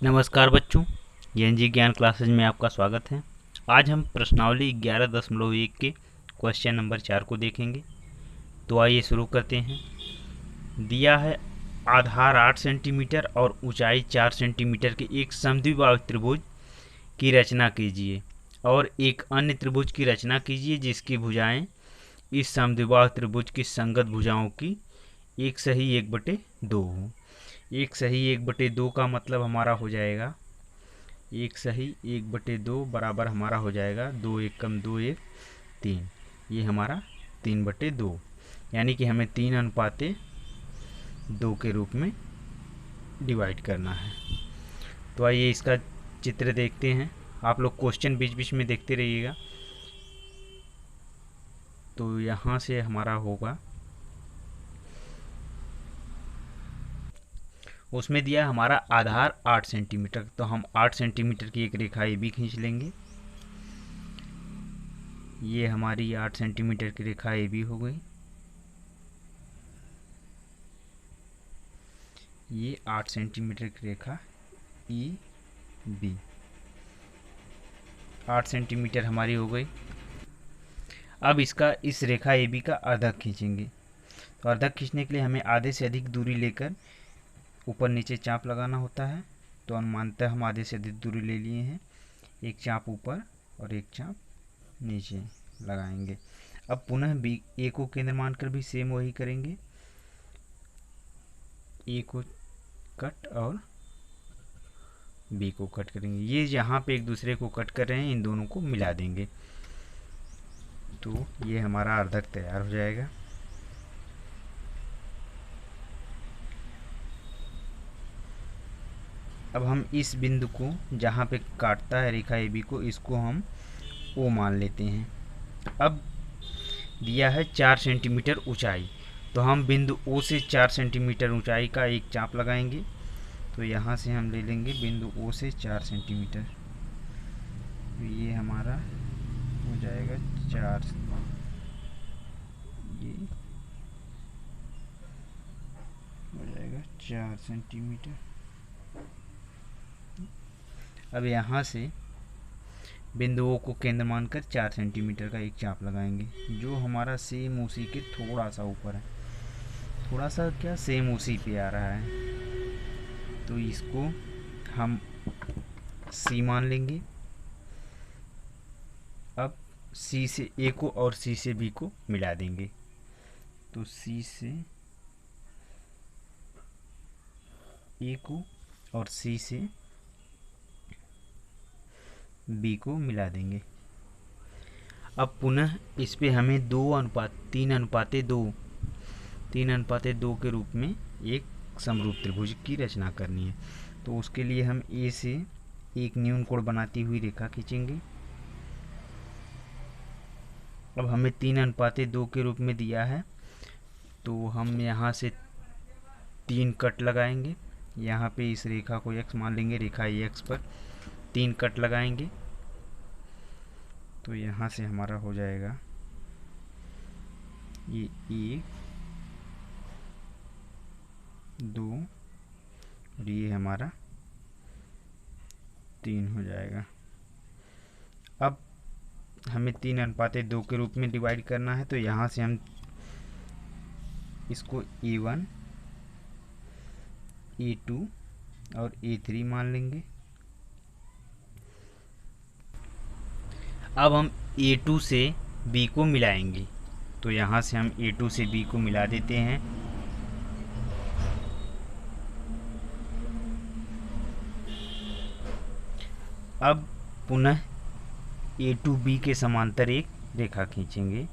नमस्कार बच्चों, एनजी ज्ञान क्लासेज में आपका स्वागत है। आज हम प्रश्नावली 11.1 के क्वेश्चन नंबर 4 को देखेंगे। तो आइए शुरू करते हैं। दिया है आधार 8 सेंटीमीटर और ऊंचाई 4 सेंटीमीटर के एक समद्विबाहु त्रिभुज की रचना कीजिए और एक अन्य त्रिभुज की रचना कीजिए जिसकी भुजाएं इस समद्विबाहु त्रिभुज की संगत भुजाओं की 1/1/2 हो। 1/1/2 का मतलब हमारा हो जाएगा 1/1/2 बराबर हमारा हो जाएगा 2 1 कम 2 1 3। ये हमारा 3/2, यानी कि हमें 3:2 के रूप में डिवाइड करना है। तो आइए इसका चित्र देखते हैं। आप लोग क्वेश्चन बीच बीच में देखते रहिएगा। तो यहाँ से हमारा होगा, उसमें दिया हमारा आधार 8 सेंटीमीटर, तो हम 8 सेंटीमीटर की एक रेखा ए बी खींच लेंगे। ये हमारी 8 सेंटीमीटर की रेखा ए बी हो गई। ये 8 सेंटीमीटर की रेखा ई बी 8 सेंटीमीटर हमारी हो गई। अब इस रेखा ए बी का अर्धक खींचेंगे। तो अर्धक खींचने के लिए हमें आधे से अधिक दूरी लेकर ऊपर नीचे चाप लगाना होता है। तो अनुमानतः हम आधे से अधिक दूरी ले लिए हैं। एक चाप ऊपर और एक चाप नीचे लगाएंगे। अब पुनः बी ए को केंद्र मानकर भी सेम वही करेंगे। ए को कट और बी को कट करेंगे। ये यहाँ पे एक दूसरे को कट कर रहे हैं, इन दोनों को मिला देंगे। तो ये हमारा अर्धक तैयार हो जाएगा। अब हम इस बिंदु को जहाँ पे काटता है रेखा ए बी को, इसको हम ओ मान लेते हैं। अब दिया है 4 सेंटीमीटर ऊंचाई, तो हम बिंदु ओ से 4 सेंटीमीटर ऊंचाई का एक चाप लगाएंगे। तो यहाँ से हम ले लेंगे बिंदु ओ से 4 सेंटीमीटर। तो ये हमारा हो जाएगा 4, ये हो जाएगा 4 सेंटीमीटर। अब यहाँ से बिंदुओं को केंद्र मानकर 4 सेंटीमीटर का एक चाप लगाएंगे, जो हमारा सेम उसी के थोड़ा सा ऊपर है। थोड़ा सा क्या, सेम उसी पे आ रहा है। तो इसको हम सी मान लेंगे। अब सी से ए को और सी से बी को मिला देंगे। तो सी से ए को और सी से बी को मिला देंगे। अब पुनः इस पे हमें 3:2 के रूप में एक समरूप त्रिभुज की रचना करनी है। तो उसके लिए हम ए से एक न्यून कोण बनाती हुई रेखा खींचेंगे। अब हमें 3:2 के रूप में दिया है, तो हम यहाँ से 3 कट लगाएंगे। यहाँ पे इस रेखा को x मान लेंगे। रेखा x पर 3 कट लगाएंगे। तो यहाँ से हमारा हो जाएगा ये 1 2 और ये हमारा 3 हो जाएगा। अब हमें 3:2 के रूप में डिवाइड करना है। तो यहाँ से हम इसको A1 A2 और A3 मान लेंगे। अब हम A2 से B को मिलाएंगे। तो यहाँ से हम A2 से B को मिला देते हैं। अब पुनः A2B के समांतर एक रेखा खींचेंगे,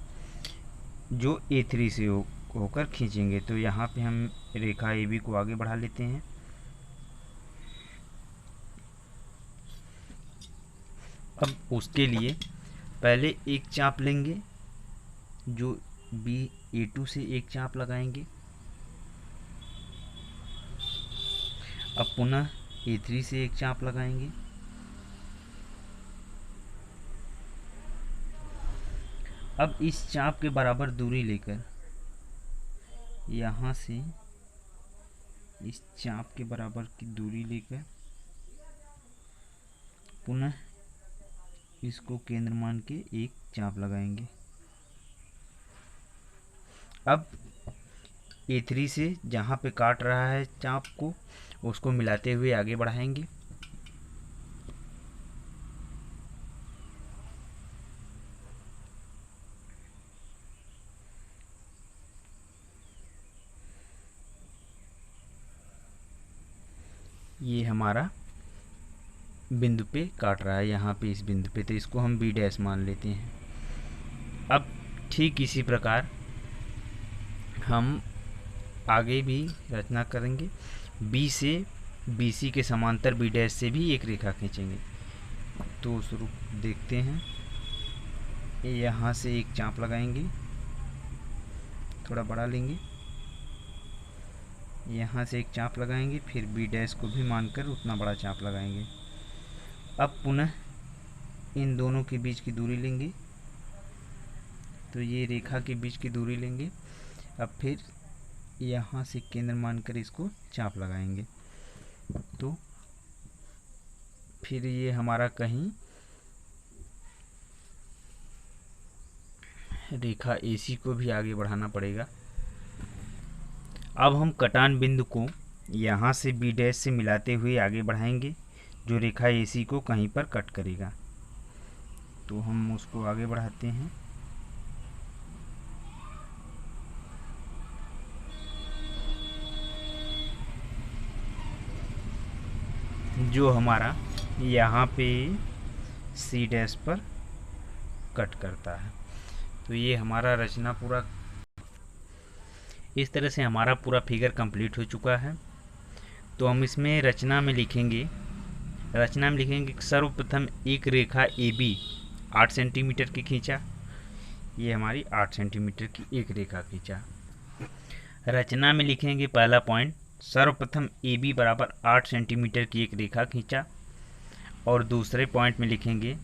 जो A3 से होकर खींचेंगे। तो यहाँ पे हम रेखा AB को आगे बढ़ा लेते हैं। अब उसके लिए पहले एक चाप लेंगे, जो A2 से एक चाप लगाएंगे। अब पुनः A3 से एक चाप लगाएंगे। अब इस चाप के बराबर दूरी लेकर यहाँ से इस चाप के बराबर की दूरी लेकर पुनः इसको केंद्र मान के एक चाप लगाएंगे। अब A3 से जहाँ पे काट रहा है चाप को उसको मिलाते हुए आगे बढ़ाएंगे। ये हमारा बिंदु पे काट रहा है, यहाँ पे इस बिंदु पे, तो इसको हम B डैश मान लेते हैं। अब ठीक इसी प्रकार हम आगे भी रचना करेंगे। B से BC के समांतर B डैश से भी एक रेखा खींचेंगे। तो शुरू देखते हैं, यहाँ से एक चाप लगाएंगे, थोड़ा बड़ा लेंगे, यहाँ से एक चाप लगाएंगे, फिर B डैश को भी मानकर उतना बड़ा चाप लगाएंगे। अब पुनः इन दोनों के बीच की दूरी लेंगे, तो ये रेखा के बीच की दूरी लेंगे। अब फिर यहाँ से केंद्र मानकर इसको चाप लगाएंगे। तो फिर ये हमारा कहीं रेखा AC को भी आगे बढ़ाना पड़ेगा। अब हम कटान बिंदु को यहाँ से B डैश से मिलाते हुए आगे बढ़ाएंगे, जो रेखा AC को कहीं पर कट करेगा। तो हम उसको आगे बढ़ाते हैं। जो हमारा यहाँ पे C डैश पर कट करता है। तो ये हमारा रचना पूरा, इस तरह से हमारा पूरा फिगर कंप्लीट हो चुका है। तो हम इसमें रचना में लिखेंगे सर्वप्रथम एक रेखा AB 8 सेंटीमीटर की खींचा। ये हमारी 8 सेंटीमीटर की एक रेखा खींचा। रचना में लिखेंगे पहला पॉइंट, सर्वप्रथम AB बराबर 8 सेंटीमीटर की एक रेखा खींचा। और दूसरे पॉइंट में लिखेंगे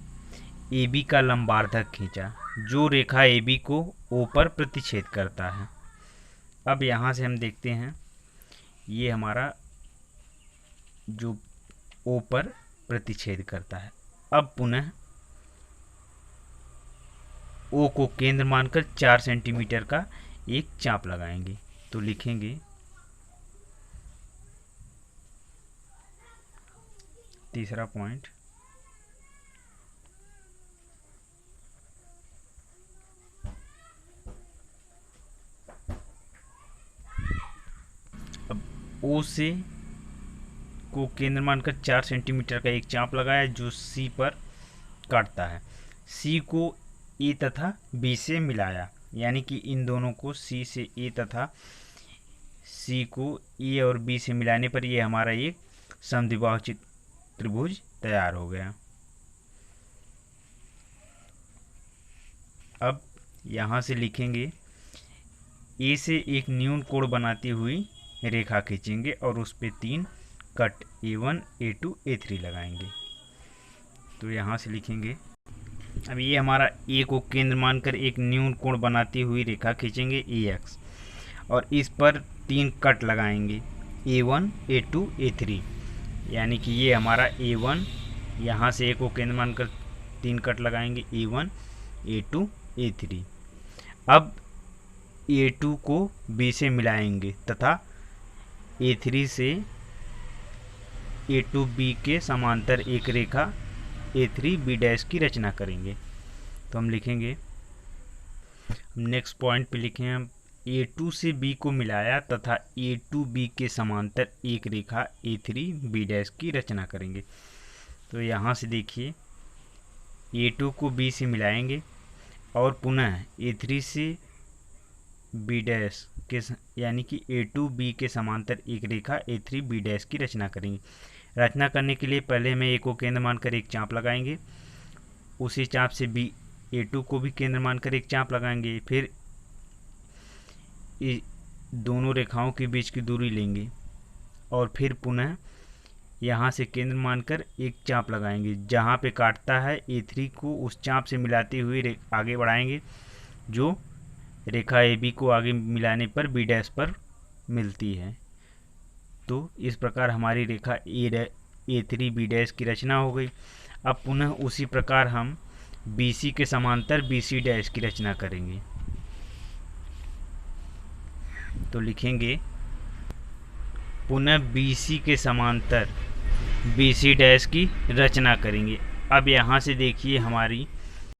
AB का लंबार्धक खींचा, जो रेखा AB को O पर प्रतिच्छेद करता है। अब यहाँ से हम देखते हैं, ये हमारा जो O पर प्रतिच्छेद करता है। अब पुनः O को केंद्र मानकर 4 सेंटीमीटर का एक चाप लगाएंगे। तो लिखेंगे तीसरा पॉइंट, अब O से को केंद्र मानकर 4 सेंटीमीटर का एक चाप लगाया, जो C पर काटता है। C को A तथा B से मिलाया, यानी कि इन दोनों को C से A तथा C को A और B से मिलाने पर ये हमारा एक समद्विबाहु त्रिभुज तैयार हो गया। अब यहाँ से लिखेंगे A से एक न्यून कोण बनाती हुई रेखा खींचेंगे और उस पे 3 कट A1, A2, A3 लगाएंगे। तो यहाँ से लिखेंगे, अब ये हमारा A को केंद्र मानकर एक न्यून कोण बनाती हुई रेखा खींचेंगे AX, और इस पर 3 कट लगाएंगे A1, A2, A3, यानी कि ये हमारा A1, यहाँ से A को केंद्र मानकर 3 कट लगाएंगे A1, A2, A3। अब A2 को B से मिलाएंगे तथा A3 से A2B के समांतर एक रेखा A3B डैश की रचना करेंगे। तो हम लिखेंगे, नेक्स्ट पॉइंट पे लिखें हम, A2 से B को मिलाया तथा A2B के समांतर एक रेखा A3B डैश की रचना करेंगे। तो यहाँ से देखिए, A2 को B से मिलाएंगे और पुनः A3 से B डैश के, यानी कि A2B के समांतर एक रेखा A3B डैश की रचना करेंगे। रचना करने के लिए पहले हमें A को केंद्र मानकर एक चाप लगाएंगे, उसी चाप से A2 को भी केंद्र मानकर एक चाप लगाएंगे, फिर दोनों रेखाओं के बीच की दूरी लेंगे और फिर पुनः यहाँ से केंद्र मानकर एक चाप लगाएंगे। जहाँ पे काटता है A3 को उस चाप से मिलाते हुए आगे बढ़ाएंगे, जो रेखा AB को आगे मिलाने पर B डैश पर मिलती है। तो इस प्रकार हमारी रेखा A3B डैश की रचना हो गई। अब पुनः उसी प्रकार हम BC के समांतर BC डैश की रचना करेंगे। तो लिखेंगे पुनः BC के समांतर BC डैश की रचना करेंगे। अब यहाँ से देखिए हमारी